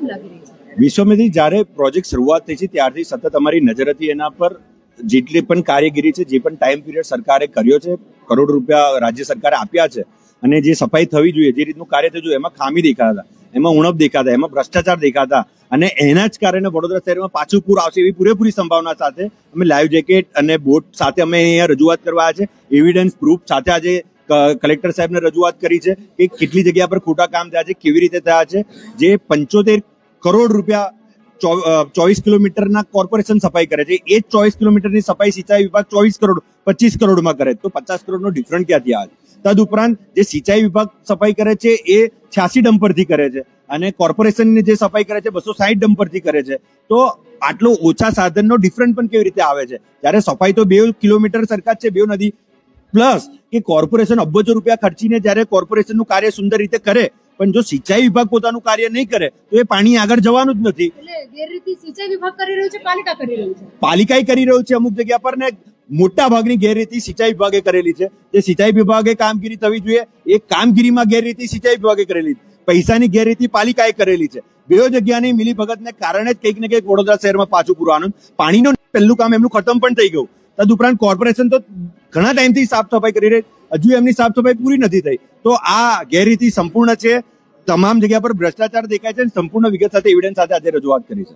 કેમ લાગી રહી છે? વિશ્વમાંથી જ્યારે પ્રોજેક્ટ શરૂઆત થઈ છે ત્યારથી સતત અમારી નજર હતી એના પર. જેટલી પણ કારીગરી છે, જે પણ ટાઈમ પીરિયડ સરકારે કર્યો છે, કરોડ રૂપિયા રાજ્ય સરકારે આપ્યા છે, અને જે સફાઈ થવી જોઈએ, જે રીતનું કાર્ય થયું એમાં ખામી દેખાતા, એમાં ઉણપ દેખાતા, એમાં ભ્રષ્ટાચાર દેખાતા, અને એના જ કારણે વડોદરા શહેરમાં પાછું પૂર આવશે એવી પૂરેપૂરી સંભાવના સાથે અમે લાઈવ જેકેટ અને બોટ સાથે અમે અહીંયા રજૂઆત કરવા આવ્યા છે. એવિડન્સ પ્રૂફ સાથે આજે કલેક્ટર સાહેબને રજૂઆત કરી છે કે કેટલી જગ્યા પર ખોટા કામ થયા છે, કેવી રીતે થયા છે. જે 75 કરોડ રૂપિયા 24 કિલોમીટરના કોર્પોરેશન સફાઈ કરે છે, એ જ 24 કિલોમીટરની સફાઈ સિંચાઈ વિભાગ 25 કરોડમાં કરે, તો 50 કરોડનો ડિફરન્ટ ક્યાંથી આવે? તદુપરાંત જે સિંચાઈ વિભાગ સફાઈ કરે છે એ 86 ડમ્પરથી કરે છે, અને કોર્પોરેશનની જે સફાઈ કરે છે 260 ડમ્પરથી કરે છે. તો આટલો ઓછા સાધનનો ડિફરન્ટ પણ કેવી રીતે આવે છે? જ્યારે સફાઈ તો 2 કિલોમીટર સરખા છે, 2 નદી, પ્લસ કે કોર્પોરેશન અબજો રૂપિયા ખર્ચીને જ્યારે કોર્પોરેશનનું કાર્ય સુંદર રીતે કરે, પણ જો સિંચાઈ વિભાગ પોતાનું કાર્ય નહીં કરે તો એ પાણી આગળ જવાનું જ નથી. એટલે ગેરરીતિ સિંચાઈ વિભાગ કરી રહ્યું છે, પાલિકા કરી રહ્યું છે? પાલિકાએ કરી રહ્યું છે અમુક જગ્યા પર, ને મોટા ભાગની ગેરરીતિ સિંચાઈ વિભાગે કરેલી છે. જે સિંચાઈ વિભાગે કામગીરી થવી જોઈએ એ કામગીરીમાં ગેરરીતિ સિંચાઈ વિભાગે કરેલી છે, પૈસાની ગેરરીતિ પાલિકાએ કરેલી છે. બે જગ્યાની મિલીભગતને કારણે જ કંઈક ને કંઈક વડોદરા શહેરમાં પાછું પૂરવાનું. પાણીનું પહેલું કામ એમનું ખતમ પણ થઈ ગયું. તદુપરાંત કોર્પોરેશન તો ઘણા ટાઈમથી સાફ સફાઈ કરી રહી, હજુ એમની સાફ સફાઈ પૂરી નથી થઈ. તો આ ગેરરીતિ સંપૂર્ણ છે, તમામ જગ્યા પર ભ્રષ્ટાચાર દેખાય છે. સંપૂર્ણ વિગત સાથે એવિડન્સ સાથે આજે રજૂઆત કરી છે.